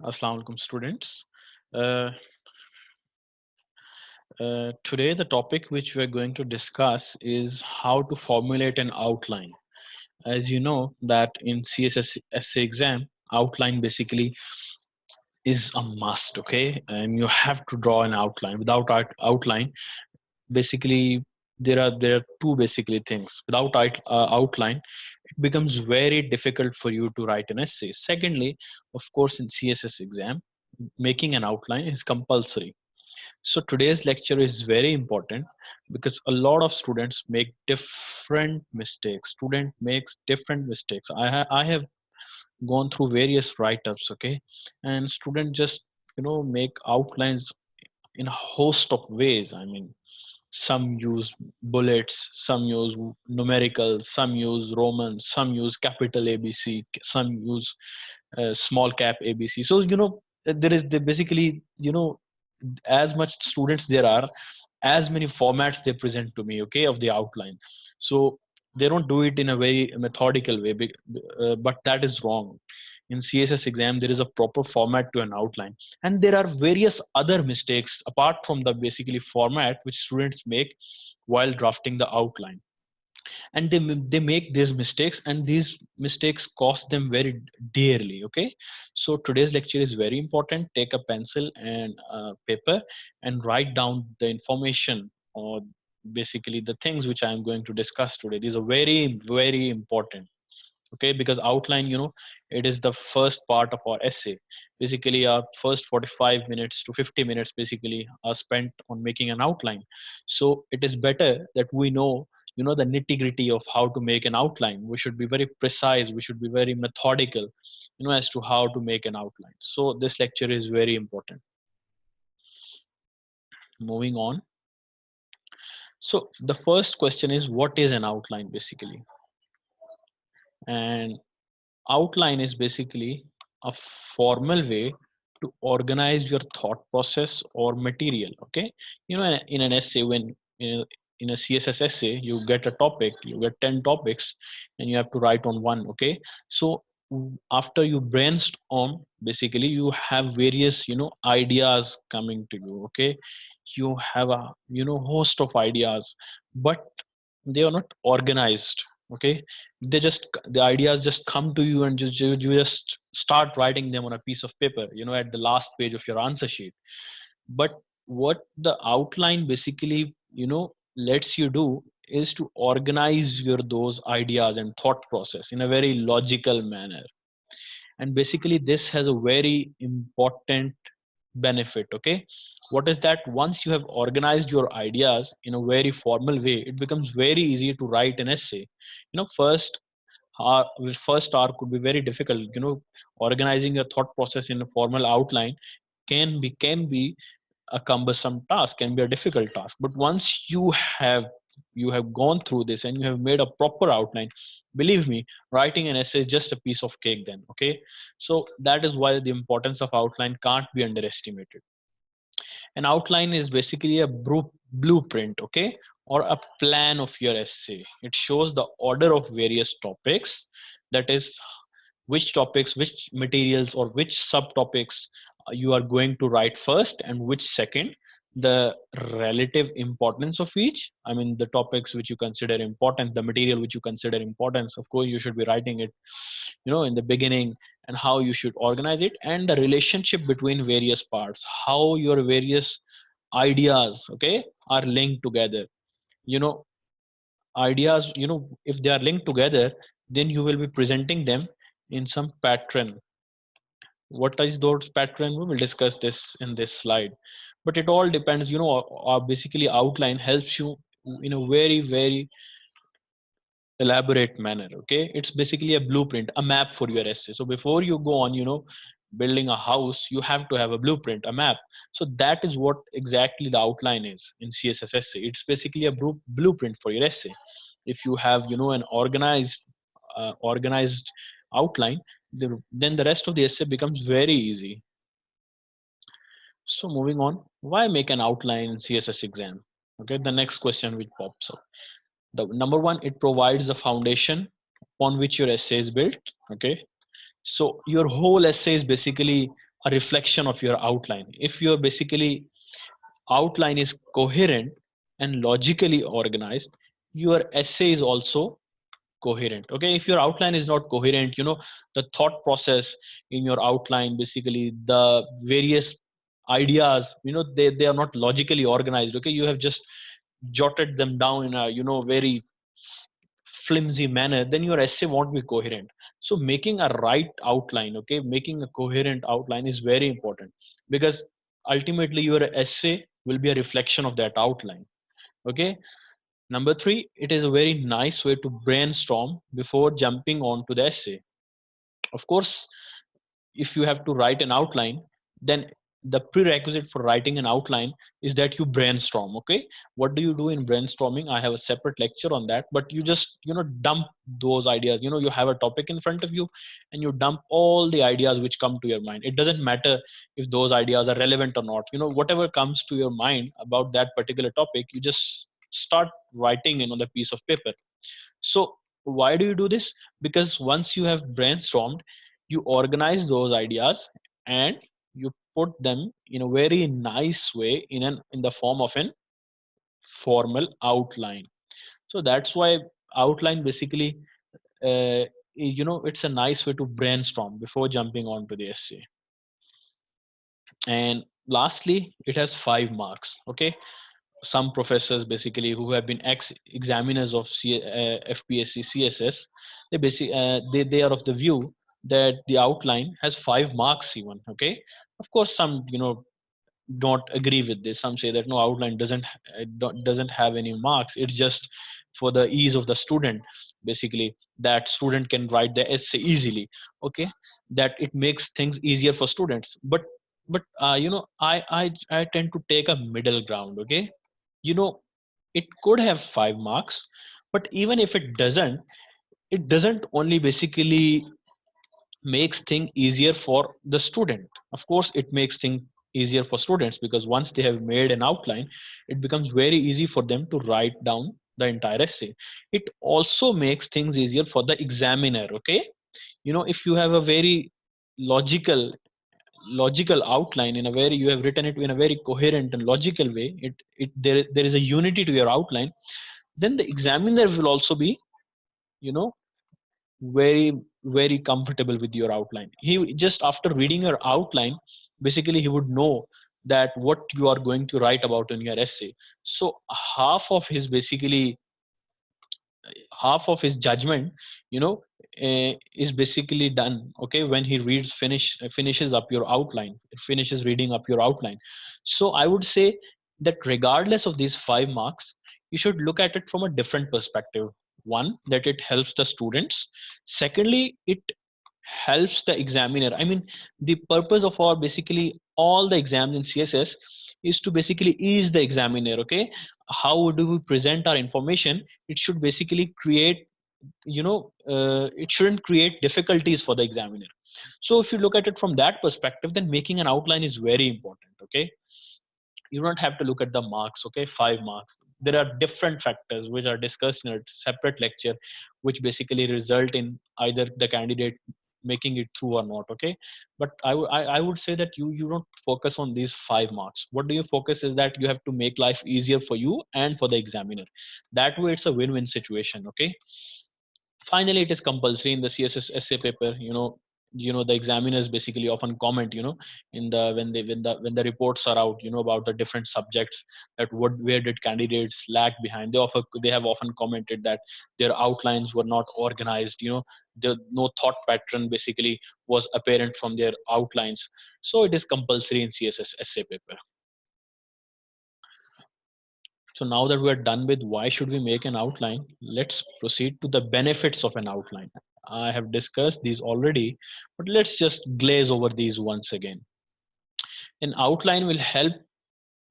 Assalamu alaikum students. Uh, Today the topic which we are going to discuss is how to formulate an outline. As you know that in CSS essay exam, outline basically is a must, okay? And you have to draw an outline. Without outline, basically there are two basically things. Without outline, it becomes very difficult for you to write an essay. Secondly, of course, in CSS exam, making an outline is compulsory. So today's lecture is very important because a lot of students make different mistakes. Student makes different mistakes. I have gone through various write-ups, okay, and student just make outlines in a host of ways. I mean, some use bullets, some use numericals, some use Roman, some use capital ABC, some use small cap ABC. So there is basically as much students there are, as many formats they present to me, okay, of the outline. So they don't do it in a very methodical way, but that is wrong. In CSS exam there is a proper format to an outline, and there are various other mistakes apart from the basically format which students make while drafting the outline, and they make these mistakes, and these mistakes cost them very dearly, okay. So today's lecture is very important. Take a pencil and paper and write down the information, or basically the things which I am going to discuss today. These are very very important, okay, because outline, it is the first part of our essay. Basically our first 45 minutes to 50 minutes basically are spent on making an outline. So it is better that we know, the nitty gritty of how to make an outline. We should be very precise, we should be very methodical, as to how to make an outline. So this lecture is very important. Moving on. So the first question is, what is an outline basically? And outline is basically a formal way to organize your thought process or material, okay. In an essay, when in a CSS essay you get a topic, you get 10 topics, and you have to write on one, okay. So after you brainstorm, basically you have various ideas coming to you, okay. You have a host of ideas, but they are not organized, okay. The ideas just come to you, and you just start writing them on a piece of paper, at the last page of your answer sheet. But what the outline basically lets you do is to organize your those ideas and thought process in a very logical manner. And basically this has a very important benefit, okay. What is that? Once you have organized your ideas in a very formal way, it becomes very easy to write an essay. First hour could be very difficult, organizing your thought process in a formal outline can be a cumbersome task, can be a difficult task. But once you have gone through this and you have made a proper outline, believe me, writing an essay is just a piece of cake then, okay. So that is why the importance of outline can't be underestimated. An outline is basically a blueprint, okay, or a plan of your essay. It shows the order of various topics, that is, which topics, which materials, or which subtopics you are going to write first and which second, the relative importance of each. I mean, the topics which you consider important, the material which you consider importance, of course you should be writing it in the beginning, and how you should organize it, and the relationship between various parts, how your various ideas, okay, are linked together. you know Ideas, if they are linked together, then you will be presenting them in some pattern. What is those pattern? We will discuss this in this slide. But it all depends, basically outline helps you in a very very elaborate manner, okay. It's basically a blueprint, a map for your essay. So before you go on, building a house, you have to have a blueprint, a map. So that is what exactly the outline is in CSS essay. It's basically a blueprint for your essay. If you have an organized outline, then the rest of the essay becomes very easy. So moving on, why make an outline in CSS exam? Okay, the next question which pops up. The number one, it provides the foundation upon which your essay is built, okay. So your whole essay is basically a reflection of your outline. If your basically outline is coherent and logically organized, your essay is also coherent. Okay, if your outline is not coherent, the thought process in your outline, basically the various ideas, they are not logically organized. Okay, you have just jotted them down in a very flimsy manner, then your essay won't be coherent. So making a right outline, okay, making a coherent outline is very important, because ultimately your essay will be a reflection of that outline. Okay. Number three, it is a very nice way to brainstorm before jumping on to the essay. Of course, if you have to write an outline, then the prerequisite for writing an outline is that you brainstorm. Okay, what do you do in brainstorming? I have a separate lecture on that, but you just dump those ideas. You have a topic in front of you, and you dump all the ideas which come to your mind. It doesn't matter if those ideas are relevant or not. Whatever comes to your mind about that particular topic, you just start writing on the piece of paper. So why do you do this? Because once you have brainstormed, you organize those ideas and you put them in a very nice way in the form of an formal outline. So that's why outline basically, it's a nice way to brainstorm before jumping on to the essay. And lastly, it has 5 marks. Okay, some professors basically who have been ex-examiners of FPSC CSS, they are of the view that the outline has 5 marks even. Okay, of course some don't agree with this. Some say that no, outline doesn't have any marks. It's just for the ease of the student, basically, that student can write the essay easily. Okay, that it makes things easier for students. But I tend to take a middle ground. Okay, you know it could have 5 marks, but even if it doesn't only basically makes thing easier for the student. Of course it makes thing easier for students, because once they have made an outline, it becomes very easy for them to write down the entire essay. It also makes things easier for the examiner. Okay, if you have a very logical outline, in a very you have written it in a very coherent and logical way, there is a unity to your outline, then the examiner will also be you know very comfortable with your outline. He just after reading your outline, basically he would know that what you are going to write about in your essay. So half of his judgment, you know is basically done, okay, when he finishes up your outline, finishes reading up your outline. So I would say that regardless of these 5 marks, you should look at it from a different perspective. One, that it helps the students. Secondly, it helps the examiner. I mean, the purpose of our basically all the exams in CSS is to basically ease the examiner. Okay, how do we present our information? It should basically create, it shouldn't create difficulties for the examiner. So if you look at it from that perspective, then making an outline is very important. Okay, you don't have to look at the marks. Okay, 5 marks, there are different factors which are discussed in a separate lecture, which basically result in either the candidate making it through or not. Okay, but I would say that you don't focus on these 5 marks. What do you focus is that you have to make life easier for you and for the examiner. That way it's a win-win situation. Okay, finally it is compulsory in the CSS essay paper. The examiners basically often comment, in the when the reports are out, about the different subjects, that where did candidates lag behind. They have often commented that their outlines were not organized. No thought pattern basically was apparent from their outlines. So it is compulsory in CSS essay paper. So now that we're done with why should we make an outline, let's proceed to the benefits of an outline. I have discussed these already, but let's just glaze over these once again. An outline will help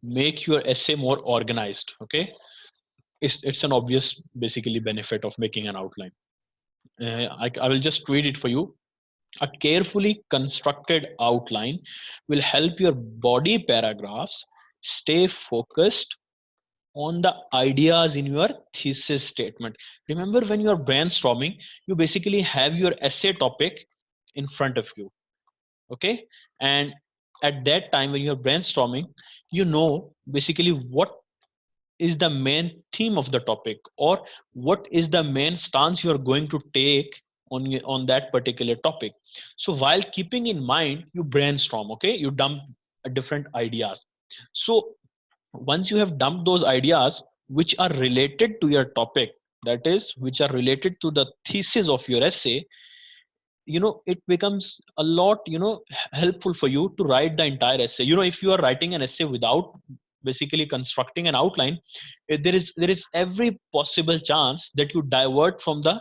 make your essay more organized. Okay, it's an obvious basically benefit of making an outline. I will just read it for you. A carefully constructed outline will help your body paragraphs stay focused on the ideas in your thesis statement. Remember, when you are brainstorming, you basically have your essay topic in front of you. Okay, and at that time when you're brainstorming, you know basically what is the main theme of the topic, or what is the main stance you are going to take on that particular topic. So while keeping in mind, you brainstorm, okay, you dump different ideas. So once you have dumped those ideas which are related to your topic, that is which are related to the thesis of your essay, it becomes a lot helpful for you to write the entire essay. If you are writing an essay without basically constructing an outline, there is every possible chance that you divert from the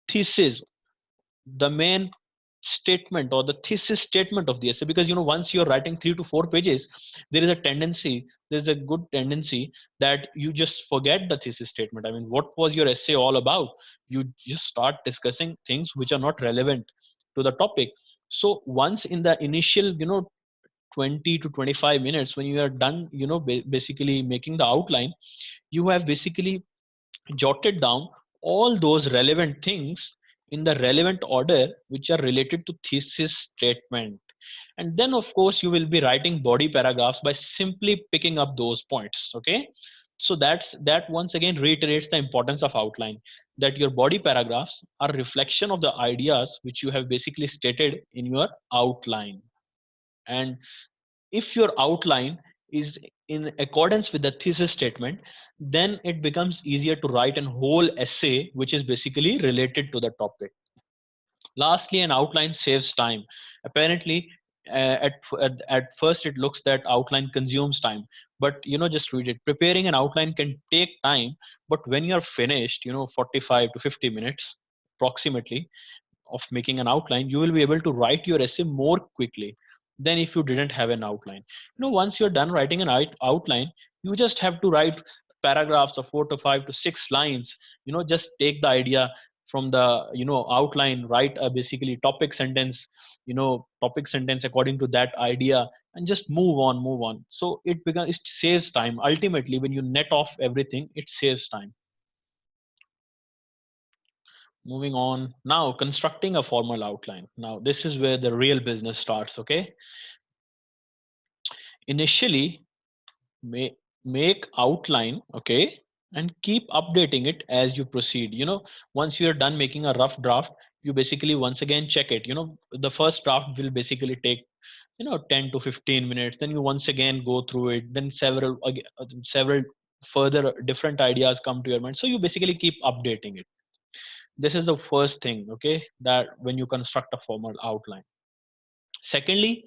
thesis, the main statement or the thesis statement of the essay. Because once you're writing 3 to 4 pages, there's a good tendency that you just forget the thesis statement. I mean, what was your essay all about? You just start discussing things which are not relevant to the topic. So once in the initial 20 to 25 minutes, when you are done basically making the outline, you have basically jotted down all those relevant things in the relevant order which are related to thesis statement. And then of course you will be writing body paragraphs by simply picking up those points. Okay, so that once again reiterates the importance of outline, that your body paragraphs are reflection of the ideas which you have basically stated in your outline. And if your outline is in accordance with the thesis statement, then it becomes easier to write an whole essay which is basically related to the topic. Lastly, an outline saves time. Apparently, at first it looks that outline consumes time, but just read it. Preparing an outline can take time, but when you're finished, 45 to 50 minutes approximately of making an outline, you will be able to write your essay more quickly than if you didn't have an outline. Once you're done writing an outline, you just have to write paragraphs of 4 to 5 to 6 lines. Just take the idea from the outline, write a basically topic sentence according to that idea, and just move on. So it saves time. Ultimately, when you net off everything, it saves time. Moving on now, constructing a formal outline. Now this is where the real business starts. Okay, initially make outline, okay, and keep updating it as you proceed. Once you're done making a rough draft, you basically once again check it. The first draft will basically take 10 to 15 minutes, then you once again go through it, then several further different ideas come to your mind, so you basically keep updating it. This is the first thing, okay, that when you construct a formal outline. Secondly,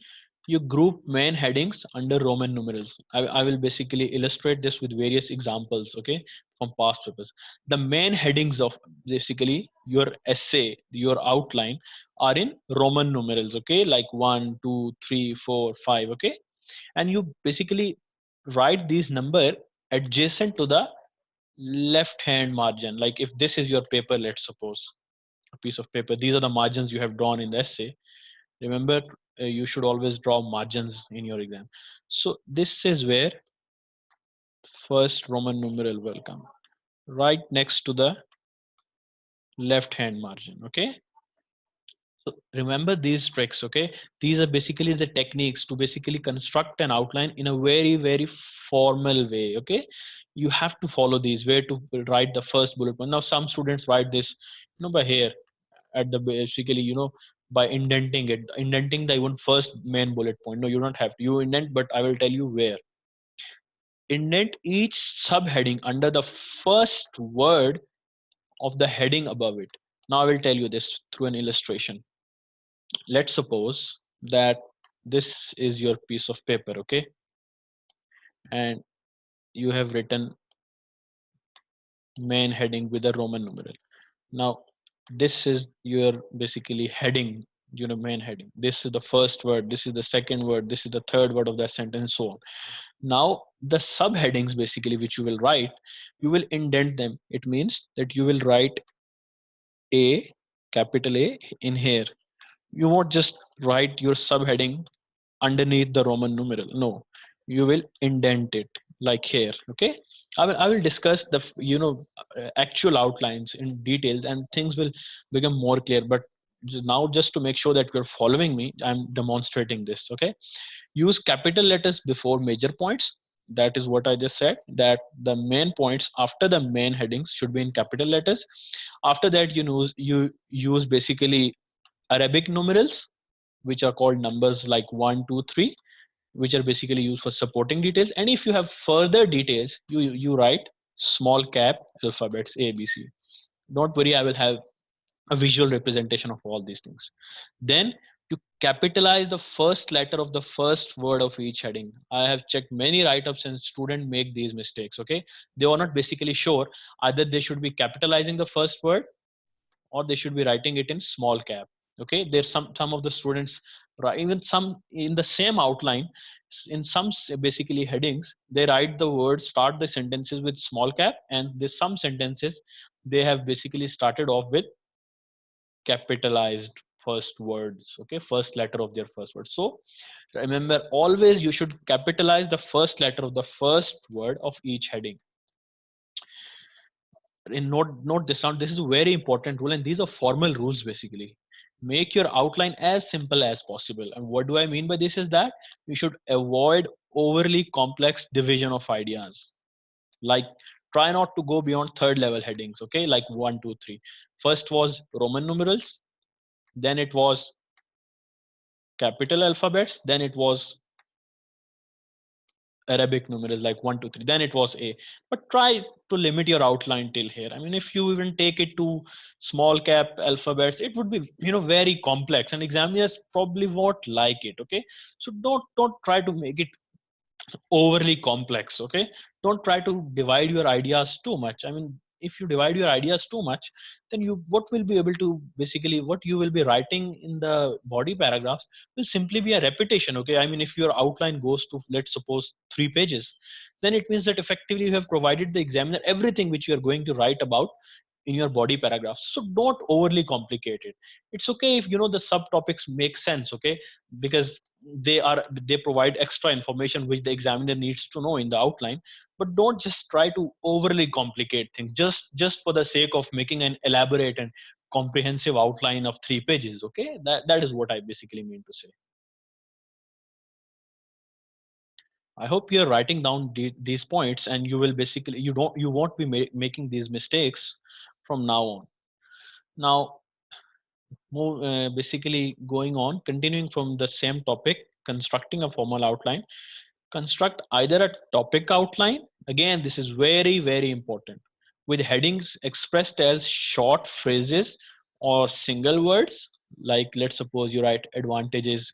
you group main headings under Roman numerals. I will basically illustrate this with various examples, okay, from past papers. The main headings of basically your essay, your outline, are in Roman numerals, okay, like 1, 2, 3, 4, 5, okay, and you basically write these number adjacent to the left hand margin. Like if this is your paper, let's suppose a piece of paper, these are the margins you have drawn in the essay. Remember, you should always draw margins in your exam. So this is where first Roman numeral will come, right next to the left hand margin. Okay, so remember these tricks. Okay, these are basically the techniques to basically construct an outline in a very formal way. Okay, you have to follow these, where to write the first bullet point. Now some students write this by here at the basically by indenting the even first main bullet point. No, you don't have to, you indent, but I will tell you where. Indent each subheading under the first word of the heading above it. Now I will tell you this through an illustration. Let's suppose that this is your piece of paper, okay, and you have written main heading with a Roman numeral. Now this is your basically heading, main heading. This is the first word, this is the second word, this is the third word of that sentence, so on. Now the subheadings basically which you will write, you will indent them. It means that you will write A, capital A, in here. You won't just write your subheading underneath the Roman numeral. No, you will indent it like here. Okay, I will discuss the actual outlines in details, and things will become more clear. But now, just to make sure that you're following me, I'm demonstrating this. Okay, Use capital letters before major points. That is what I just said, that the main points after the main headings should be in capital letters. After that, you use basically Arabic numerals, which are called numbers like 1, 2, 3, which are basically used for supporting details. And if you have further details, you write small cap alphabets A, B, C. Don't worry, I will have a visual representation of all these things. Then to capitalize the first letter of the first word of each heading. I have checked many write-ups and students make these mistakes. Okay, they are not basically sure either they should be capitalizing the first word or they should be writing it in small cap. Okay, there's some of the students, even some in the same outline, in some basically headings, they write the words, start the sentences with small cap, and there's some sentences they have basically started off with capitalized first words. Okay, first letter of their first word. So remember, always you should capitalize the first letter of the first word of each heading. In note this down, this is a very important rule, and these are formal rules. Basically, make your outline as simple as possible. And what do I mean by this is that you should avoid overly complex division of ideas. Like, try not to go beyond third level headings. Okay, like 1, 2, 3. First was Roman numerals, then it was capital alphabets, then it was Arabic numerals like 1, 2, 3, then it was A. But try to limit your outline till here. I mean, if you even take it to small cap alphabets, it would be, very complex, and examiners probably won't like it. Okay, so don't try to make it overly complex. Okay, don't try to divide your ideas too much. I mean, if you divide your ideas too much, then you what will be able to basically what you will be writing in the body paragraphs will simply be a repetition. Okay, I mean, if your outline goes to, let's suppose, 3 pages, then it means that effectively you have provided the examiner everything which you are going to write about in your body paragraph. So don't overly complicate it. It's okay if the subtopics make sense. Okay, because they provide extra information which the examiner needs to know in the outline. But don't just try to overly complicate things just for the sake of making an elaborate and comprehensive outline of 3 pages. Okay, that is what I basically mean to say. I hope you're writing down these points, and you will basically you won't be making these mistakes from now on. Now, basically going on, continuing from the same topic, constructing a formal outline. Construct either a topic outline, again this is very very important, with headings expressed as short phrases or single words. Like, let's suppose you write advantages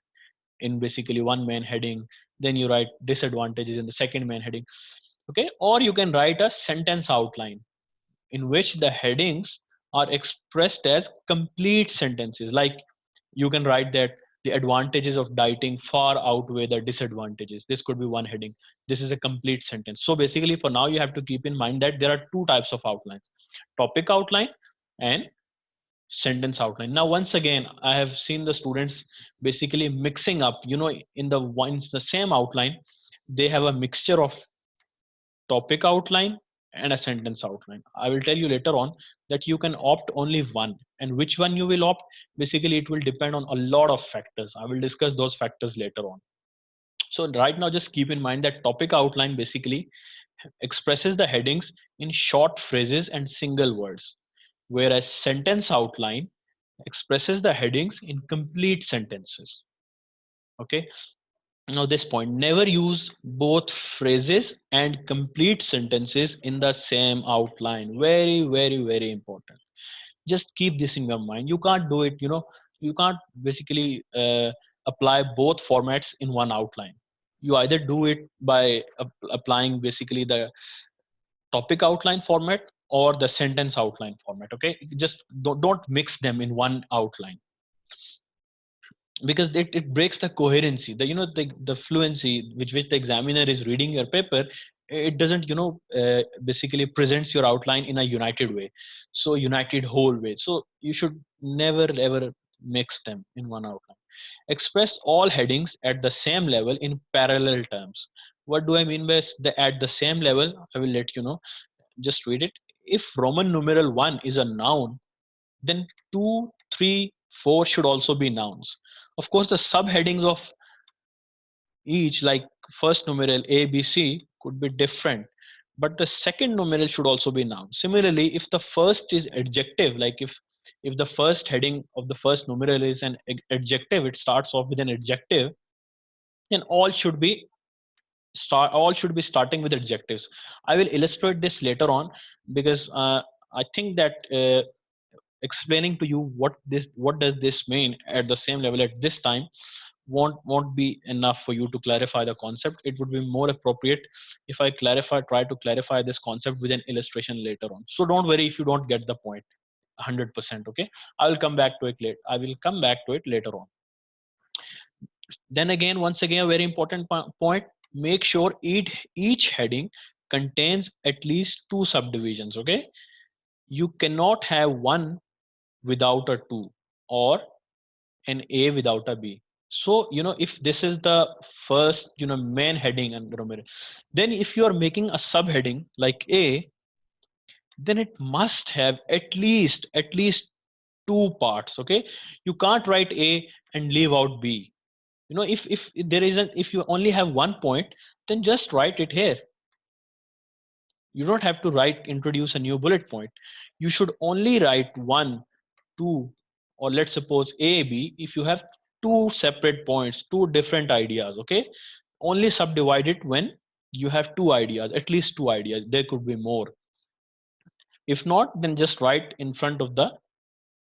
in basically one main heading, then you write disadvantages in the second main heading. Okay, or you can write a sentence outline in which the headings are expressed as complete sentences. Like, you can write that the advantages of dieting far outweigh the disadvantages. This could be one heading. This is a complete sentence. So basically, for now, you have to keep in mind that there are 2 types of outlines: topic outline and sentence outline. Now, once again, I have seen the students basically mixing up, in the same outline, they have a mixture of topic outline and a sentence outline. I will tell you later on that you can opt only one, and which one you will opt, basically it will depend on a lot of factors. I will discuss those factors later on. So right now, just keep in mind that topic outline basically expresses the headings in short phrases and single words, whereas sentence outline expresses the headings in complete sentences. Okay, now this point, never use both phrases and complete sentences in the same outline. Very very very important. Just keep this in your mind. You can't do it, you can't basically apply both formats in one outline. You either do it by applying basically the topic outline format or the sentence outline format. Okay, just don't mix them in one outline, because it breaks the coherency, the fluency which the examiner is reading your paper. It doesn't, basically presents your outline in a united way, so united whole way. So you should never ever mix them in one outline. Express all headings at the same level in parallel terms. What do I mean by the at the same level? I will let you know. Just read it. If Roman numeral 1 is a noun, then 2, 3, 4 should also be nouns. Of course, the subheadings of each, like first numeral A, B, C could be different, but the second numeral should also be noun. Similarly, if the first is adjective, like if the first heading of the first numeral is an adjective, it starts off with an adjective, then all should be starting with adjectives. I will illustrate this later on, because I think that explaining to you what does this mean at the same level at this time won't be enough for you to clarify the concept. It would be more appropriate if I try to clarify this concept with an illustration later on. So don't worry if you don't get the point 100%. Okay, I will come back to it later on. Then again, once again, a very important point: make sure each heading contains at least two subdivisions. Okay, you cannot have one without a two, or an A without a B. So if this is the first main heading and then if you are making a subheading like A, then it must have at least two parts. Okay, you can't write A and leave out B. If there isn't, if you only have one point, then just write it here. You don't have to introduce a new bullet point. You should only write one, two, or let's suppose A, B. If you have two separate points, two different ideas, okay, only subdivide it when you have two ideas, at least two ideas. There could be more. If not, then just write in front of the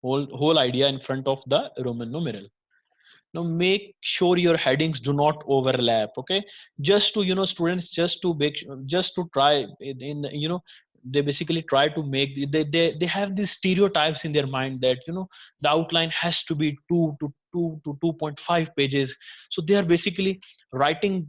whole idea in front of the Roman numeral. Now make sure your headings do not overlap. Okay, just to students, just to try in they basically try to make, they have these stereotypes in their mind that the outline has to be 2 to 2.5 pages. So they are basically writing,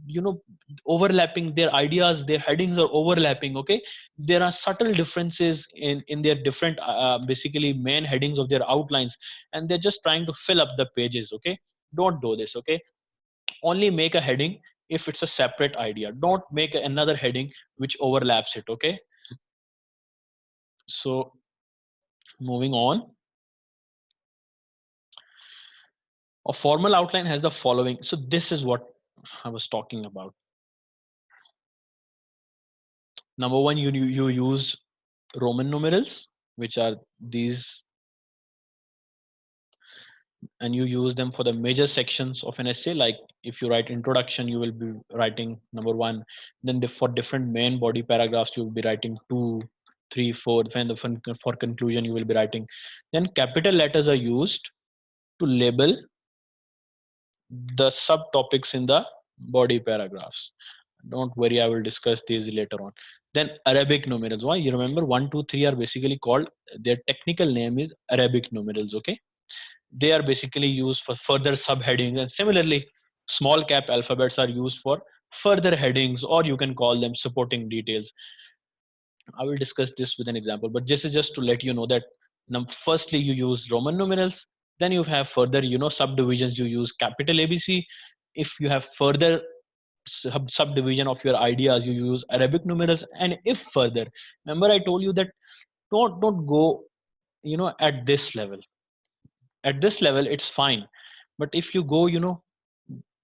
overlapping their ideas, their headings are overlapping. Okay, there are subtle differences in their different basically main headings of their outlines, and they're just trying to fill up the pages. Okay, don't do this. Okay, only make a heading if it's a separate idea. Don't make another heading which overlaps it. Okay, so moving on, a formal outline has the following. So this is what I was talking about. Number one, you use Roman numerals, which are these, and you use them for the major sections of an essay. Like if you write introduction, you will be writing number one. Then for different main body paragraphs, you will be writing two, three, four. And for conclusion, you will be writing. Then capital letters are used to label the subtopics in the body paragraphs. Don't worry, I will discuss these later on. Then Arabic numerals. Why? You remember 1, 2, 3 are basically called, their technical name is Arabic numerals. Okay, they are basically used for further subheadings, and similarly small cap alphabets are used for further headings, or you can call them supporting details. I will discuss this with an example, but this is just to let you know that firstly you use Roman numerals, then you have further subdivisions, you use capital ABC. If you have further subdivision of your ideas, you use Arabic numerals. And if further, remember I told you that don't go at this level. At this level it's fine, but if you go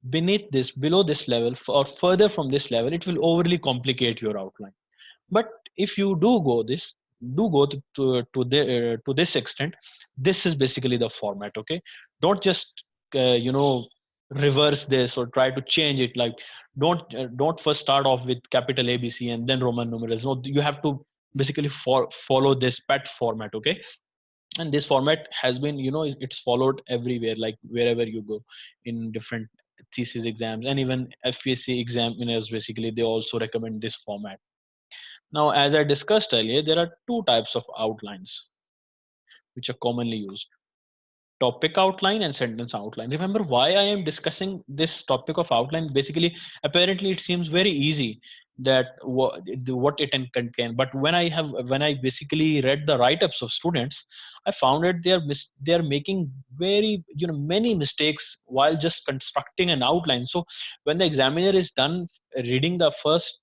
below this level or further from this level, it will overly complicate your outline. But if you do go to this extent, this is basically the format. Okay, don't just reverse this or try to change it. Like don't first start off with capital ABC and then Roman numerals. No, you have to basically follow this pet format. Okay, and this format has been it's followed everywhere, like wherever you go in different thesis exams, and even FPSC examiners basically they also recommend this format. Now, as I discussed earlier, there are two types of outlines which are commonly used: topic outline and sentence outline. Remember why I am discussing this topic of outline? Basically, apparently it seems very easy that what it can contain, but when I basically read the write-ups of students, I found that they are making very many mistakes while just constructing an outline. So when the examiner is done reading the first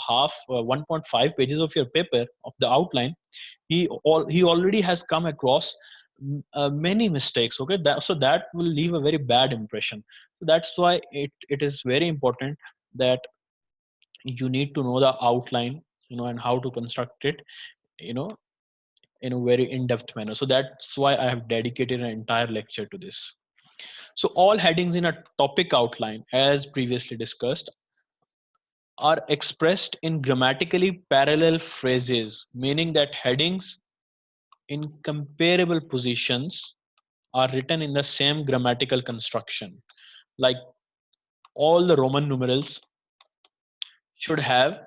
half 1.5 pages of your paper of the outline, he already has come across many mistakes. Okay, so that will leave a very bad impression. So that's why it is very important that you need to know the outline, and how to construct it, you know in a very in-depth manner. So that's why I have dedicated an entire lecture to this. So all headings in a topic outline, as previously discussed, are expressed in grammatically parallel phrases, meaning that headings in comparable positions are written in the same grammatical construction. Like all the Roman numerals should have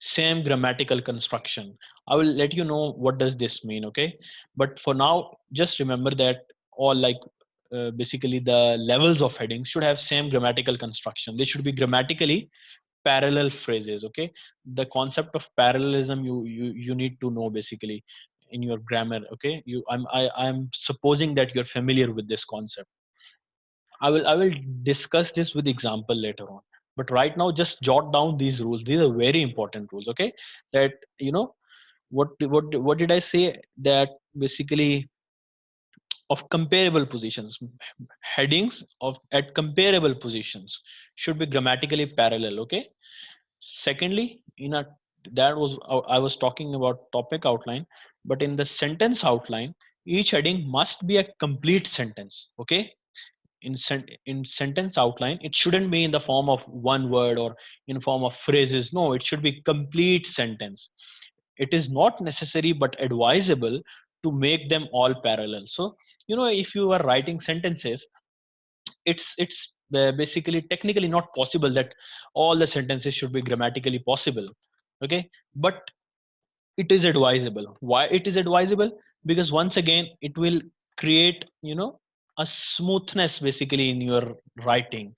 same grammatical construction. I will let you know what does this mean, okay? But for now, just remember that all, like, basically the levels of headings should have same grammatical construction. They should be grammatically parallel phrases, okay? The concept of parallelism, you need to know basically in your grammar, okay? I'm supposing that you're familiar with this concept. I will discuss this with example later on. But right now, just jot down these rules. These are very important rules. Okay, that what did I say? That basically of comparable positions, headings of at comparable positions should be grammatically parallel. Okay. Secondly, that was I was talking about topic outline, but in the sentence outline, each heading must be a complete sentence. Okay, in sentence outline, it shouldn't be in the form of one word or in form of phrases. No, it should be complete sentence. It is not necessary but advisable to make them all parallel. So if you are writing sentences, it's basically technically not possible that all the sentences should be grammatically possible. Okay, but it is advisable. Why it is advisable? Because once again, it will create a smoothness basically in your writing.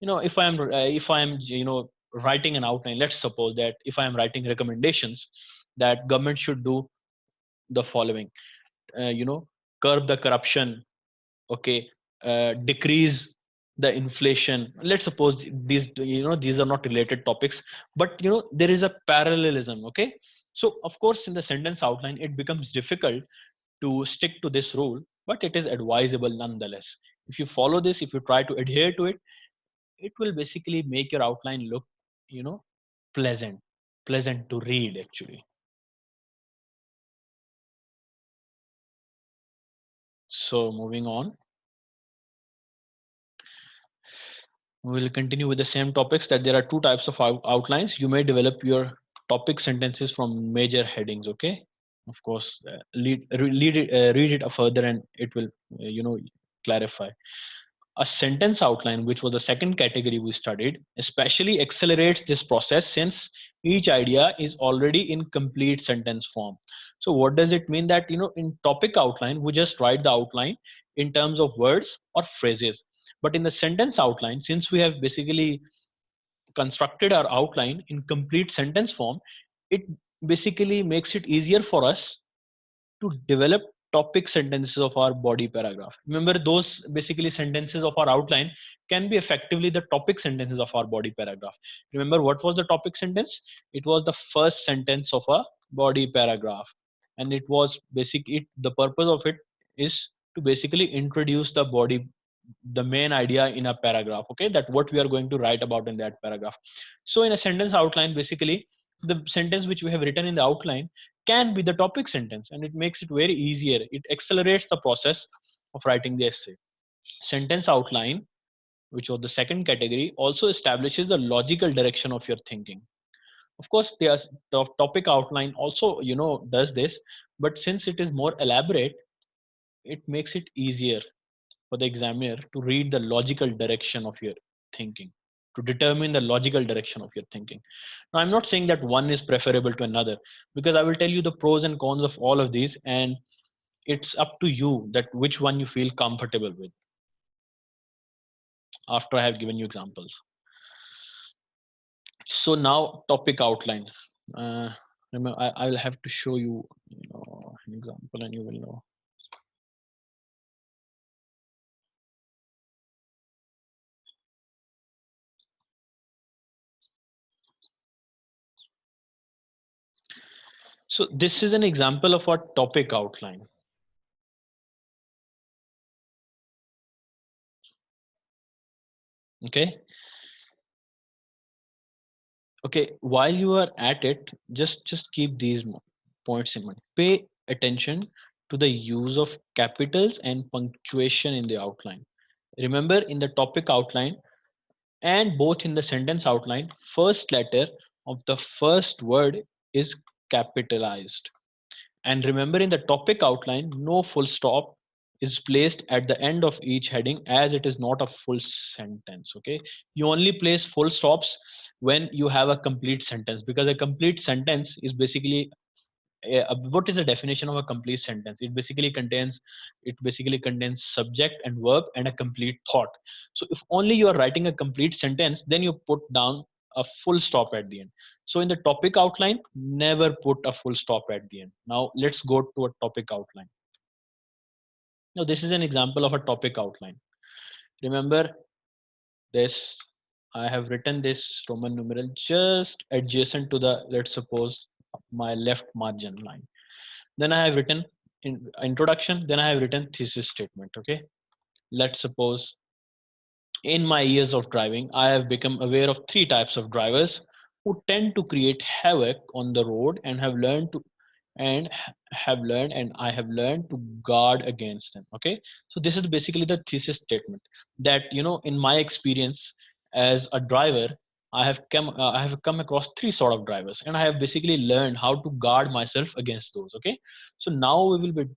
If I am writing an outline, let's suppose that if I am writing recommendations that government should do the following, uh, you know curb the corruption, okay, decrease the inflation. Let's suppose these are not related topics, but there is a parallelism. Okay, so of course in the sentence outline it becomes difficult to stick to this rule, but it is advisable nonetheless. If you follow this, if you try to adhere to it, it will basically make your outline look you know pleasant, pleasant to read actually. So moving on, we will continue with the same topics, that there are two types of outlines. You may develop your topic sentences from major headings. Okay, of course, read it further and it will clarify. A sentence outline, which was the second category we studied, especially accelerates this process since each idea is already in complete sentence form. So what does it mean? That in topic outline we just write the outline in terms of words or phrases, but in the sentence outline, since we have basically constructed our outline in complete sentence form, it basically makes it easier for us to develop topic sentences of our body paragraph. Remember, those basically sentences of our outline can be effectively the topic sentences of our body paragraph. Remember, what was the topic sentence? It was the first sentence of a body paragraph, and it was the purpose of it is to basically introduce the main idea in a paragraph. Okay, that what we are going to write about in that paragraph. So in a sentence outline, basically the sentence which we have written in the outline can be the topic sentence, and it makes it very easier. It accelerates the process of writing the essay. Sentence outline, which was the second category, also establishes the logical direction of your thinking. Of course, the topic outline also does this, but since it is more elaborate, it makes it easier for the examiner to read the logical direction of your thinking, to determine the logical direction of your thinking. Now, I'm not saying that one is preferable to another, because I will tell you the pros and cons of all of these, and it's up to you that which one you feel comfortable with after I have given you examples. So now topic outline. Uh, Remember, I will have to show you, an example, and you will know. So this is an example of a topic outline. Okay. Okay, while you are at it, just keep these points in mind. Pay attention to the use of capitals and punctuation in the outline. Remember, in the topic outline and both in the sentence outline, first letter of the first word is capitalized. And remember, in the topic outline, no full stop is placed at the end of each heading, as it is not a full sentence. Okay, you only place full stops when you have a complete sentence, because a complete sentence is basically what is the definition of a complete sentence? It basically contains subject and verb and a complete thought. So if only you are writing a complete sentence, then you put down a full stop at the end. So in the topic outline, never put a full stop at the end. Now let's go to a topic outline. Now this is an example of a topic outline. Remember this, I have written this Roman numeral just adjacent to the, let's suppose, my left margin line. Then I have written in introduction, then I have written thesis statement. Okay, let's suppose, in my years of driving, I have become aware of three types of drivers who tend to create havoc on the road, and and I have learned to guard against them. Okay, so this is basically the thesis statement, that in my experience as a driver, I have come across three sort of drivers, and I have basically learned how to guard myself against those. Okay, so now we will be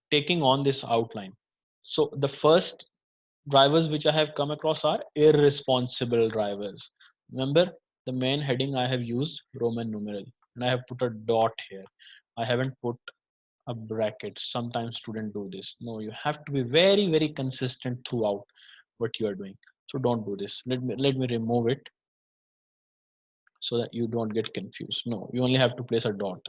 taking on this outline. So the first drivers which I have come across are irresponsible drivers. Remember, the main heading I have used Roman numeral, and I have put a dot here. I haven't put a bracket. Sometimes students do this. No, you have to be very, very consistent throughout what you are doing. So don't do this. Let me remove it so that you don't get confused. No, you only have to place a dot.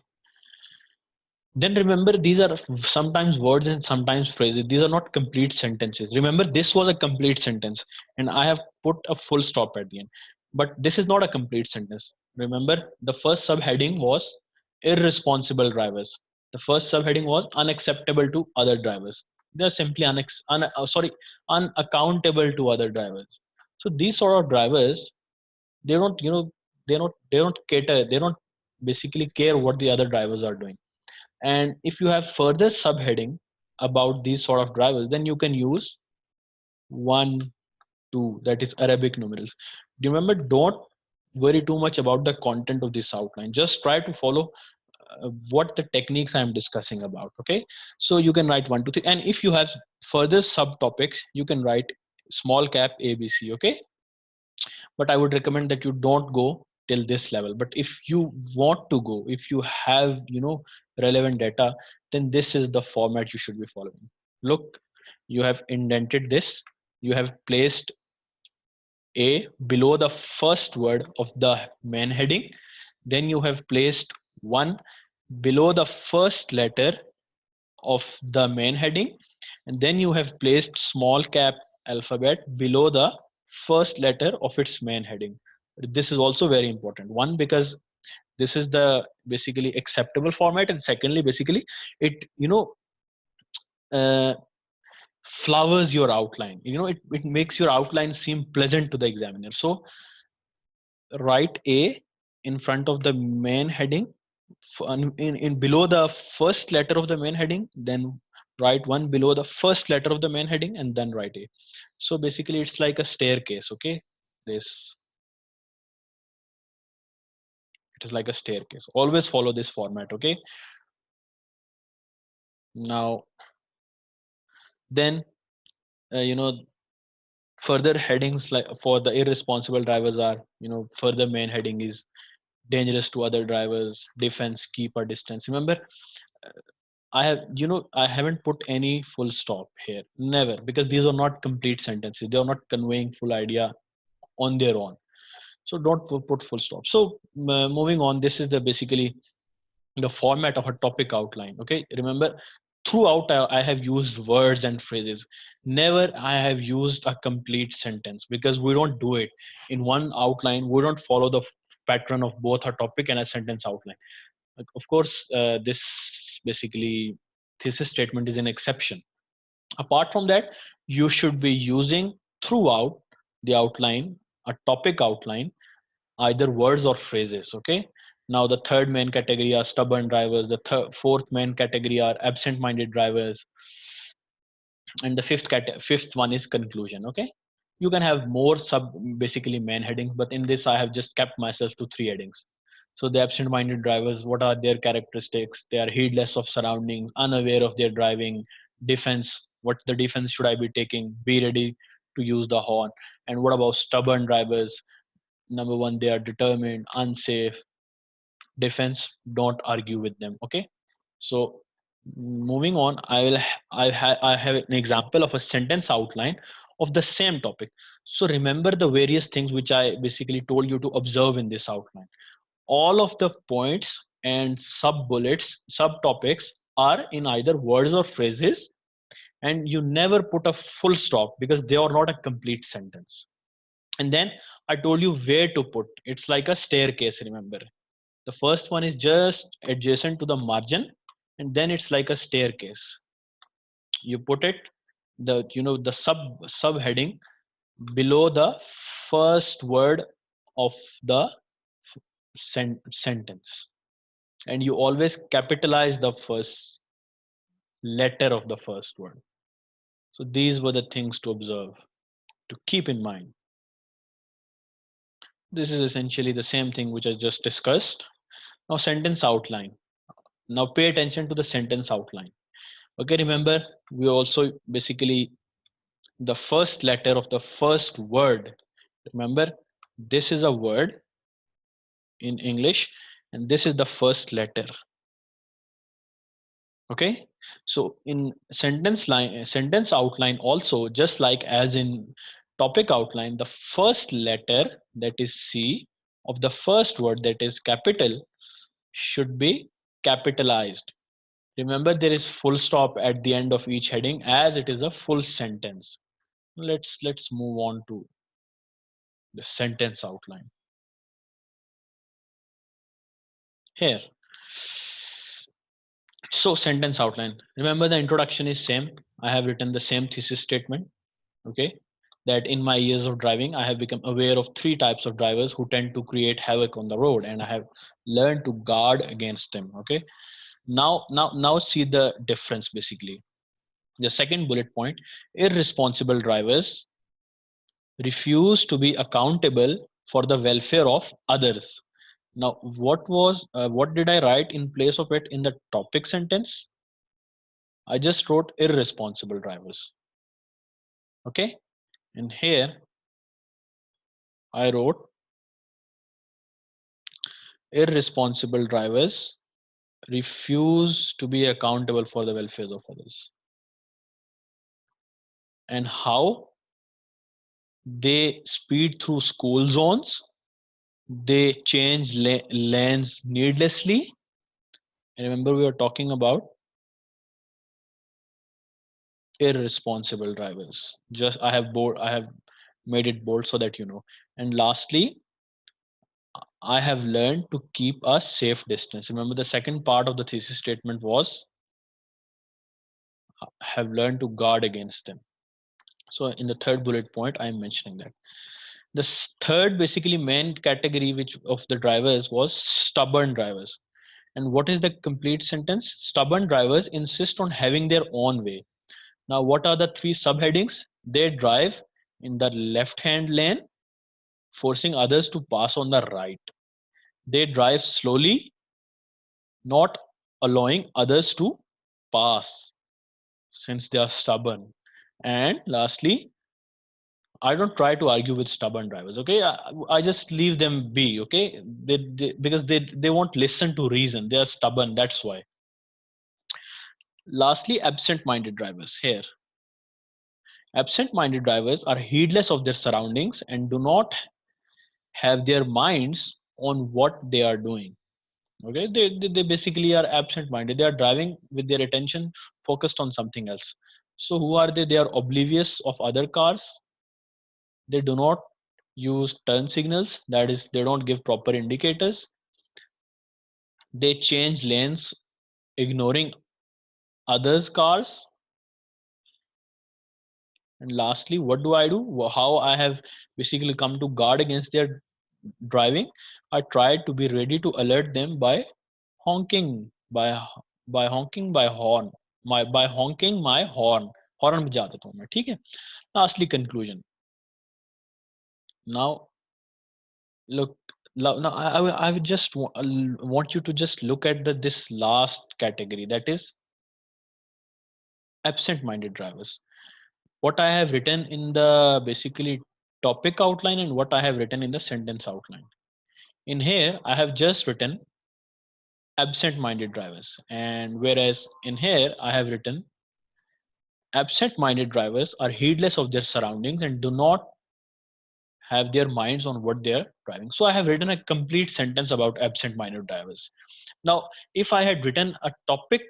Then remember, these are sometimes words and sometimes phrases. These are not complete sentences. Remember, this was a complete sentence, and I have put a full stop at the end. But this is not a complete sentence. Remember, the first subheading was irresponsible drivers. The first subheading was unacceptable to other drivers. They are simply unaccountable to other drivers. So these sort of drivers, they don't, they don't cater. They don't basically care what the other drivers are doing. And if you have further subheading about these sort of drivers, then you can use 1, 2, that is Arabic numerals. Remember, don't worry too much about the content of this outline. Just try to follow what the techniques I'm discussing about. Okay, so you can write 1, 2, 3, and if you have further subtopics, you can write small cap ABC. Okay, but I would recommend that you don't go till this level. But if you want to go, if you have relevant data, then this is the format you should be following. Look, you have indented this, you have placed a below the first word of the main heading, then you have placed 1 below the first letter of the main heading, and then you have placed small cap alphabet below the first letter of its main heading. This is also very important. One, because this is the basically acceptable format, and secondly, basically it uh, flowers your outline. It makes your outline seem pleasant to the examiner. So write A in front of the main heading, in below the first letter of the main heading, then write 1 below the first letter of the main heading, and then write A. So basically it's like a staircase. Okay, this, it is like a staircase. Always follow this format. Okay, now then further headings like for the irresponsible drivers are, further main heading is dangerous to other drivers, defense, keep a distance. Remember, I haven't put any full stop here, never, because these are not complete sentences. They are not conveying full idea on their own. So don't put full stop. So moving on, this is the basically the format of a topic outline. Okay, remember, throughout I have used words and phrases. Never I have used a complete sentence, because we don't do it in one outline. We don't follow the pattern of both a topic and a sentence outline. Of course, this basically thesis statement is an exception. Apart from that, you should be using throughout the outline, a topic outline, either words or phrases. Okay. Now the third main category are stubborn drivers. The fourth main category are absent-minded drivers, and the fifth one is conclusion. Okay. You can have more sub basically main headings, but in this I have just kept myself to three headings. So the absent-minded drivers, what are their characteristics? They are heedless of surroundings, unaware of their driving. Defense, what the defense should I be taking? Be ready to use the horn. And what about stubborn drivers? Number one, they are determined, unsafe. Defense, don't argue with them. Okay. So moving on, I have an example of a sentence outline of the same topic. So remember the various things which I basically told you to observe in this outline. All of the points and sub bullets, subtopics are in either words or phrases, and you never put a full stop because they are not a complete sentence. And then I told you where to put. It's like a staircase, remember. The first one is just adjacent to the margin, and then it's like a staircase. You put it, the the subheading below the first word of the sentence, and you always capitalize the first letter of the first word. So these were the things to observe, to keep in mind. This is essentially the same thing which I just discussed. Now sentence outline. Now pay attention to the sentence outline. Okay, remember we also basically the first letter of the first word. Remember, this is a word in English, and this is the first letter. Okay, so in sentence outline also, just like as in topic outline, the first letter, that is C, of the first word, that is capital, should be capitalized. Remember, there is full stop at the end of each heading as it is a full sentence. Let's move on to the sentence outline. Here, so sentence outline. Remember the introduction is same. I have written the same thesis statement. Okay, that in my years of driving, I have become aware of three types of drivers who tend to create havoc on the road, and I have learned to guard against them. Okay, now see the difference basically. The second bullet point: irresponsible drivers refuse to be accountable for the welfare of others. Now, what did I write in place of it in the topic sentence? I just wrote irresponsible drivers. Okay, and here I wrote irresponsible drivers refuse to be accountable for the welfare of others. And how? They speed through school zones, they change lanes needlessly. And remember, we were talking about irresponsible drivers. Just I have made it bold so that you know. And lastly, I have learned to keep a safe distance. Remember, the second part of the thesis statement was have learned to guard against them. So in the third bullet point, I'm mentioning that. The third basically main category which of the drivers was stubborn drivers. And what is the complete sentence? Stubborn drivers insist on having their own way. Now, what are the three subheadings? They drive in the left hand lane, forcing others to pass on the right. They drive slowly, not allowing others to pass since they are stubborn. And lastly, I don't try to argue with stubborn drivers. Okay, I just leave them be. Okay, because they won't listen to reason. They are stubborn. That's why. Lastly, absent-minded drivers. Here, absent-minded drivers are heedless of their surroundings and do not have their minds on what they are doing. Okay, they basically are absent-minded. They are driving with their attention focused on something else. So who are they? They are oblivious of other cars. They do not use turn signals, that is they don't give proper indicators. They change lanes ignoring others cars. And lastly, what do I do? How I have basically come to guard against their driving? I try to be ready to alert them by honking, honking by horn, by honking my horn. Horn बजा देता हूँ मैं, ठीक है. Lastly, conclusion. Now look, now I would just want you to just look at this last category, that is absent-minded drivers. What I have written in the basically topic outline and what I have written in the sentence outline. In here, I have just written absent-minded drivers, and whereas in here I have written absent-minded drivers are heedless of their surroundings and do not have their minds on what they're driving. So I have written a complete sentence about absent-minded drivers. Now, if I had written a topic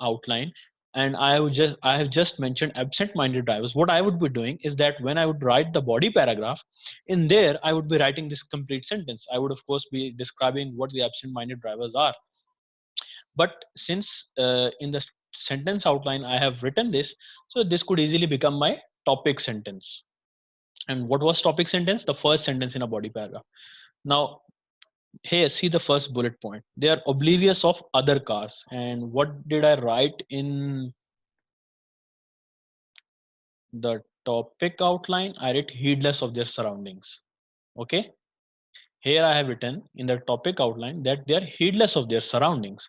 outline and I have just mentioned absent-minded drivers, what I would be doing is that when I would write the body paragraph, in there I would be writing this complete sentence. I would of course be describing what the absent-minded drivers are. But since in the sentence outline I have written this, so this could easily become my topic sentence. And what was topic sentence? The first sentence in a body paragraph. Now, here, see the first bullet point. They are oblivious of other cars. And what did I write in the topic outline? I wrote heedless of their surroundings. Okay. Here I have written in the topic outline that they are heedless of their surroundings.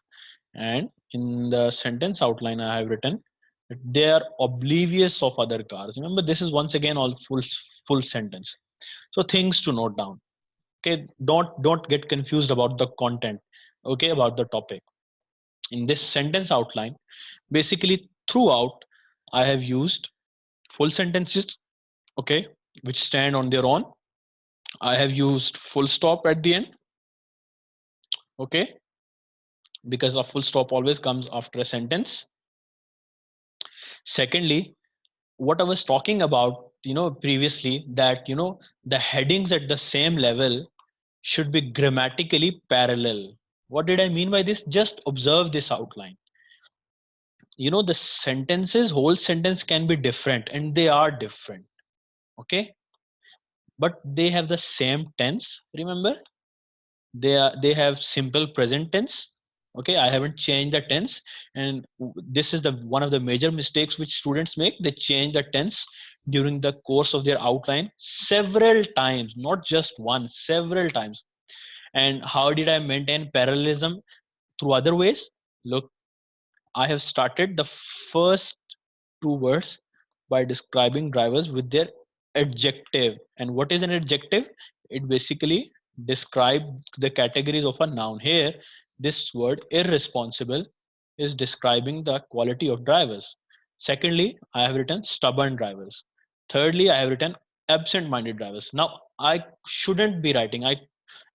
And in the sentence outline, I have written that they are oblivious of other cars. Remember, this is once again all full sentence. So things to note down. Okay, don't get confused about the content. Okay, about the topic. In this sentence outline, basically throughout, I have used full sentences. Okay, which stand on their own. I have used full stop at the end. Okay, because a full stop always comes after a sentence. Secondly, what I was talking about, previously, that the headings at the same level should be grammatically parallel. What did I mean by this? Just observe this outline. The sentences, whole sentence can be different, and they are different. Okay, but they have the same tense. Remember, they have simple present tense. Okay, I haven't changed the tense, and this is the one of the major mistakes which students make. They change the tense during the course of their outline several times, not just one, several times. And how did I maintain parallelism through other ways? Look, I have started the first two words by describing drivers with their adjective. And what is an adjective? It basically describes the categories of a noun. Here, this word irresponsible is describing the quality of drivers. Secondly, I have written stubborn drivers. Thirdly, I have written absent-minded drivers. Now, I shouldn't be writing. I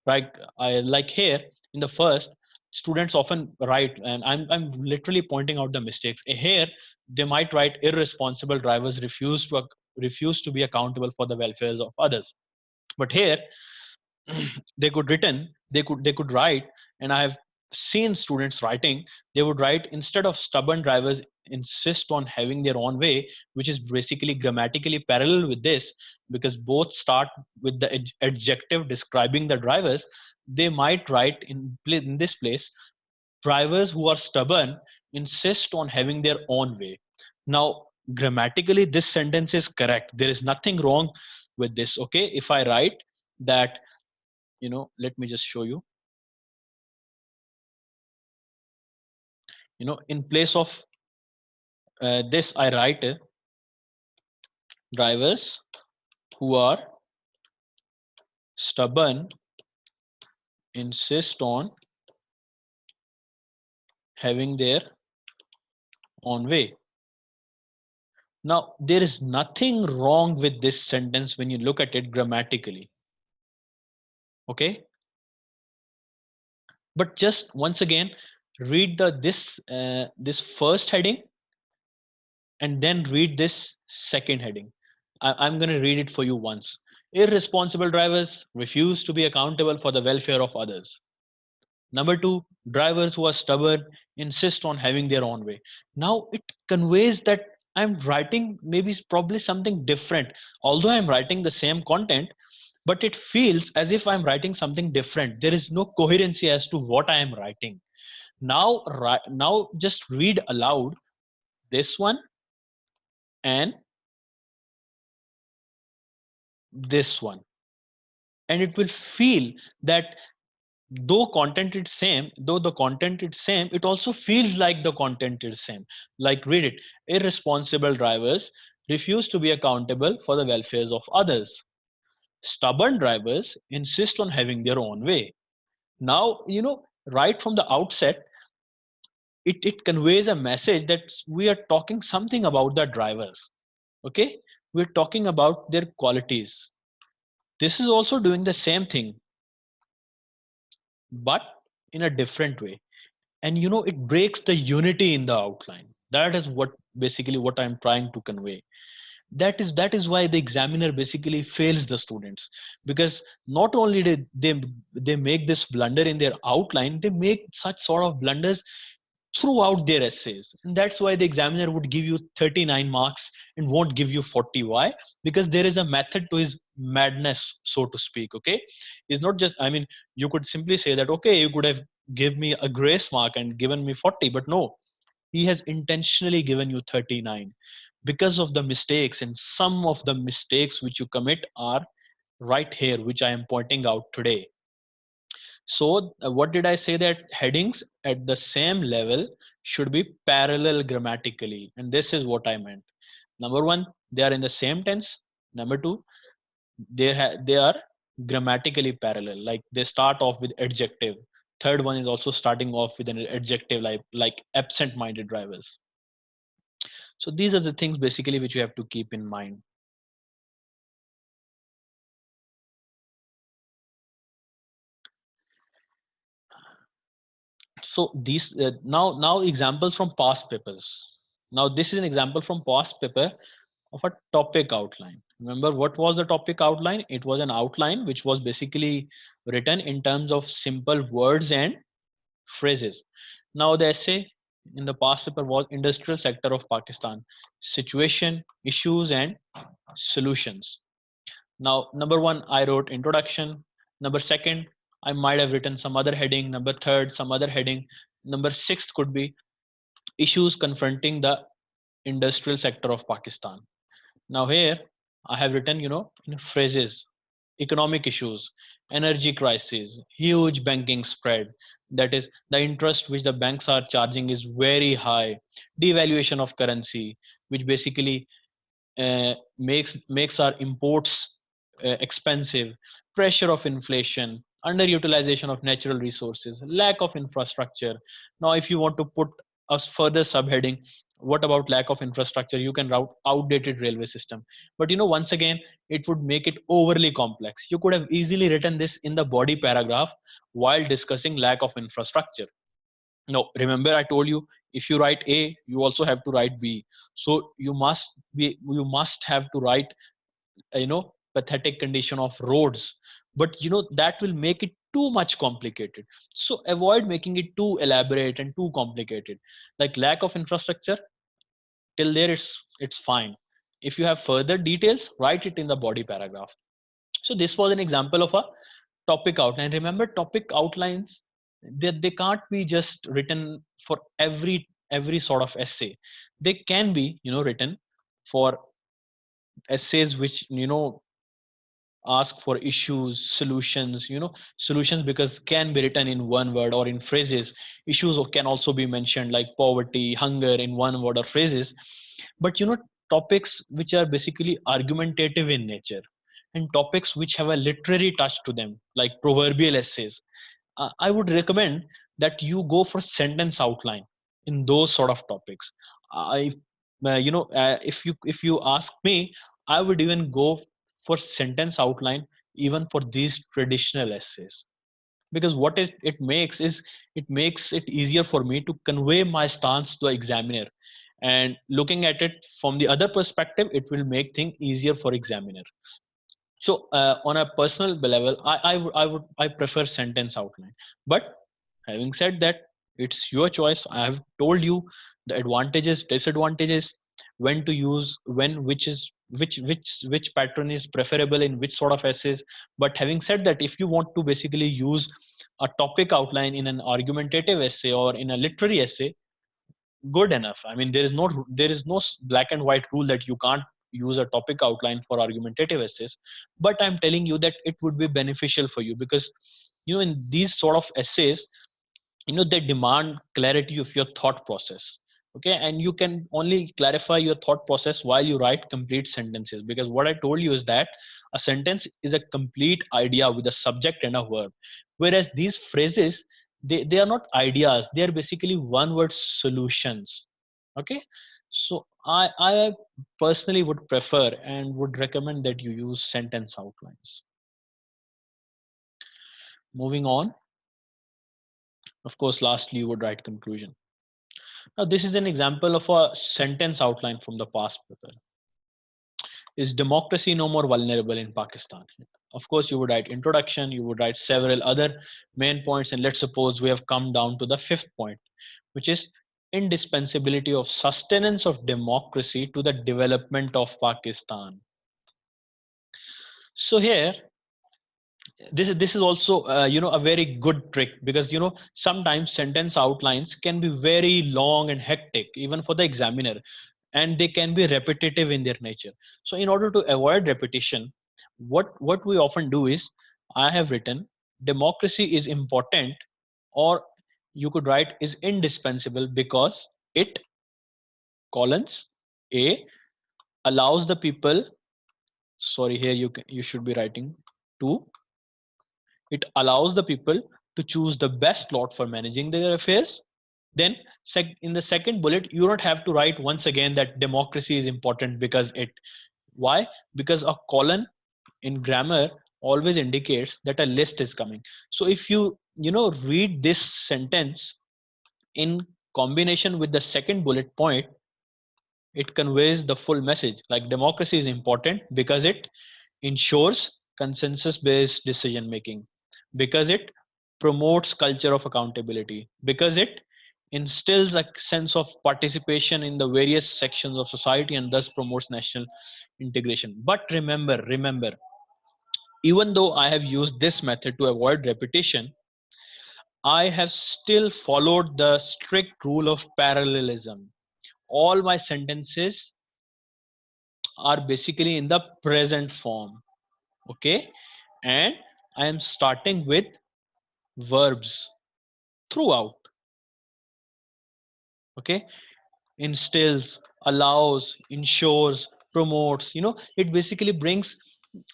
like here in the first, students often write, and I'm literally pointing out the mistakes. Here, they might write irresponsible drivers refuse to be accountable for the welfares of others. But here, they could write, and I have seen students writing. They would write, instead of stubborn drivers insist on having their own way, which is basically grammatically parallel with this, because both start with the adjective describing the drivers. They might write in this place, drivers who are stubborn insist on having their own way. Now, grammatically, this sentence is correct. There is nothing wrong with this. Okay, if I write that, let me just show you. In place of this, I write drivers who are stubborn insist on having their own way. Now, there is nothing wrong with this sentence when you look at it grammatically. Okay, but just once again, read this first heading, and then read this second heading. I'm going to read it for you once. Irresponsible drivers refuse to be accountable for the welfare of others. Number two, drivers who are stubborn insist on having their own way. Now it conveys that I'm writing maybe probably something different. Although I'm writing the same content, but it feels as if I'm writing something different. There is no coherency as to what I am writing. Now, now just read aloud this one and this one, and it will feel that though the content is same, it also feels like the content is same. Like read it: irresponsible drivers refuse to be accountable for the welfares of others. Stubborn drivers insist on having their own way. Now, right from the outset, it conveys a message that we are talking something about the drivers. Okay, we're talking about their qualities. This is also doing the same thing, but in a different way. And it breaks the unity in the outline. That is what basically what I'm trying to convey. That is why the examiner basically fails the students, because not only did they make this blunder in their outline, they make such sort of blunders throughout their essays. And that's why the examiner would give you 39 marks and won't give you 40. Why? Because there is a method to his madness, so to speak. Okay, it's not just, I mean, you could simply say that, okay, you could have give me a grace mark and given me 40, but no, he has intentionally given you 39 because of the mistakes. And some of the mistakes which you commit are right here, which I am pointing out today. So what did I say? That headings at the same level should be parallel grammatically, and this is what I meant. Number one, they are in the same tense. Number two, they are grammatically parallel. Like they start off with adjective. Third one is also starting off with an adjective, like absent-minded drivers. So these are the things basically which you have to keep in mind. So these now examples from past papers. Now this is an example from past paper of a topic outline. Remember what was the topic outline? It was an outline which was basically written in terms of simple words and phrases. Now the essay in the past paper was industrial sector of Pakistan, situation, issues and solutions. Now, number one, I wrote introduction. Number second, I might have written some other heading. Number third, some other heading. Number sixth could be issues confronting the industrial sector of Pakistan. Now here, I have written, in phrases, economic issues, energy crisis, huge banking spread. That is, the interest which the banks are charging is very high. Devaluation of currency, which basically makes our imports expensive, pressure of inflation, underutilization of natural resources, lack of infrastructure. Now if you want to put a further subheading, what about lack of infrastructure? You can route outdated railway system. But once again, it would make it overly complex. You could have easily written this in the body paragraph while discussing lack of infrastructure. No, remember I told you, if you write A, you also have to write B. So you must have to write, pathetic condition of roads. But that will make it too much complicated. So avoid making it too elaborate and too complicated. Like lack of infrastructure, till there it's fine. If you have further details, write it in the body paragraph. So this was an example of a topic outline. Remember, topic outlines, they can't be just written for every sort of essay. They can be written for essays which ask for issues, solutions, solutions, because can be written in one word or in phrases. Issues can also be mentioned, like poverty, hunger, in one word or phrases. But topics which are basically argumentative in nature, and topics which have a literary touch to them, like proverbial essays, I would recommend that you go for sentence outline in those sort of topics. I if you ask me, I would even go for sentence outline even for these traditional essays, because what it makes is, it makes it easier for me to convey my stance to the examiner. And looking at it from the other perspective, it will make things easier for examiner. So on a personal level, I prefer sentence outline. But having said that, it's your choice. I have told you the advantages, disadvantages. when to use when, which is which pattern is preferable in which sort of essays. But having said that, if you want to basically use a topic outline in an argumentative essay or in a literary essay, good enough. I mean, there is no black and white rule that you can't use a topic outline for argumentative essays. But I'm telling you that it would be beneficial for you, because in these sort of essays, they demand clarity of your thought process. Okay, and you can only clarify your thought process while you write complete sentences, because what I told you is that a sentence is a complete idea with a subject and a verb, whereas these phrases, they are not ideas, they are basically one word solutions. Okay, so I personally would prefer and would recommend that you use sentence outlines. Moving on, of course, lastly you would write conclusion. Now, this is an example of a sentence outline from the past paper. Is democracy no more vulnerable in Pakistan? Of course, you would write introduction, you would write several other main points, and let's suppose we have come down to the fifth point, which is indispensability of sustenance of democracy to the development of Pakistan. So here, this is also a very good trick, because sometimes sentence outlines can be very long and hectic even for the examiner, and they can be repetitive in their nature. So in order to avoid repetition, what we often do is, I have written democracy is important, or you could write is indispensable, because it colons a allows the people, sorry, here you should be writing two, it allows the people to choose the best lot for managing their affairs. Then in the second bullet, you don't have to write once again that democracy is important because it. Why? Because a colon in grammar always indicates that a list is coming. So if you read this sentence in combination with the second bullet point, it conveys the full message. Like, democracy is important because it ensures consensus based decision making, because it promotes culture of accountability, because it instills a sense of participation in the various sections of society and thus promotes national integration. But remember, even though I have used this method to avoid repetition, I have still followed the strict rule of parallelism. All my sentences are basically in the present form. Okay, and I am starting with verbs throughout. Okay, instills, allows, ensures, promotes, it basically brings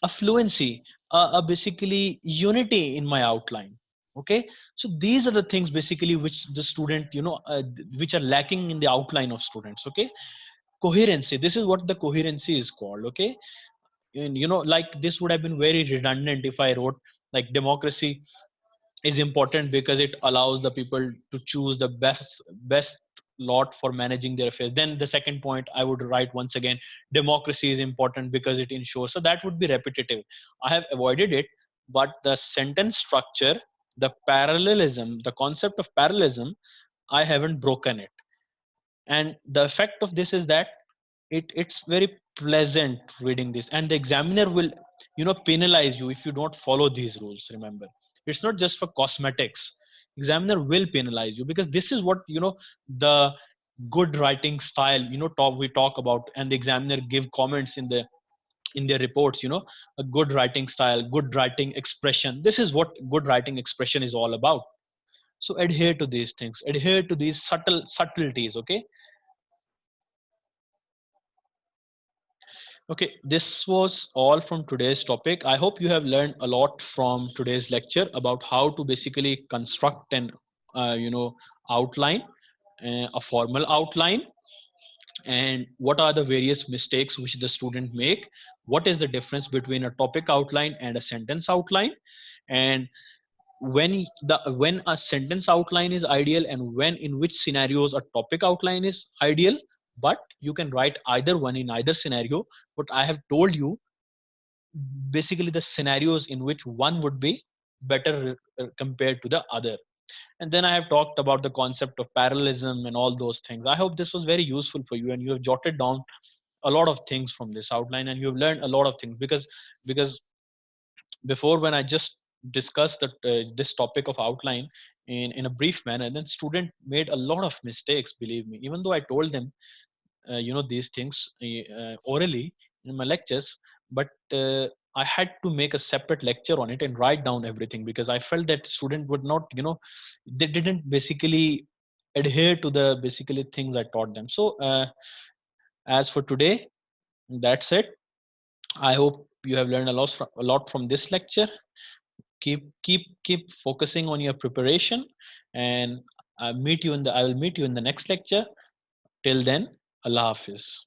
a fluency, a basically unity in my outline. Okay, so these are the things basically which the student, which are lacking in the outline of students. Okay, coherency, this is what the coherency is called. Okay, and like, this would have been very redundant if I wrote like democracy is important because it allows the people to choose the best lot for managing their affairs. Then the second point I would write once again, democracy is important because it ensures. So that would be repetitive. I have avoided it, but the sentence structure, the parallelism, the concept of parallelism, I haven't broken it. And the effect of this is that it's very pleasant reading this, and the examiner will penalize you if you don't follow these rules. Remember, it's not just for cosmetics. Examiner will penalize you, because this is what the good writing style we talk about, and the examiner give comments in their reports. A good writing style, good writing expression, this is what good writing expression is all about. So adhere to these things, adhere to these subtleties. Okay. Okay, this was all from today's topic. I hope you have learned a lot from today's lecture about how to basically construct an outline, a formal outline, and what are the various mistakes which the student make. What is the difference between a topic outline and a sentence outline, and when a sentence outline is ideal, and when in which scenarios a topic outline is ideal. But you can write either one in either scenario, but I have told you basically the scenarios in which one would be better compared to the other. And then I have talked about the concept of parallelism and all those things. I hope this was very useful for you and you have jotted down a lot of things from this outline and you have learned a lot of things, because before, when I just discussed this topic of outline in a brief manner, then student made a lot of mistakes, believe me, even though I told them these things orally in my lectures, but I had to make a separate lecture on it and write down everything, because I felt that student would not, they didn't basically adhere to the basically things I taught them. So as for today, that's it. I hope you have learned a lot from this lecture. Keep focusing on your preparation, and I will meet you in the next lecture. Till then, Allah Hafiz.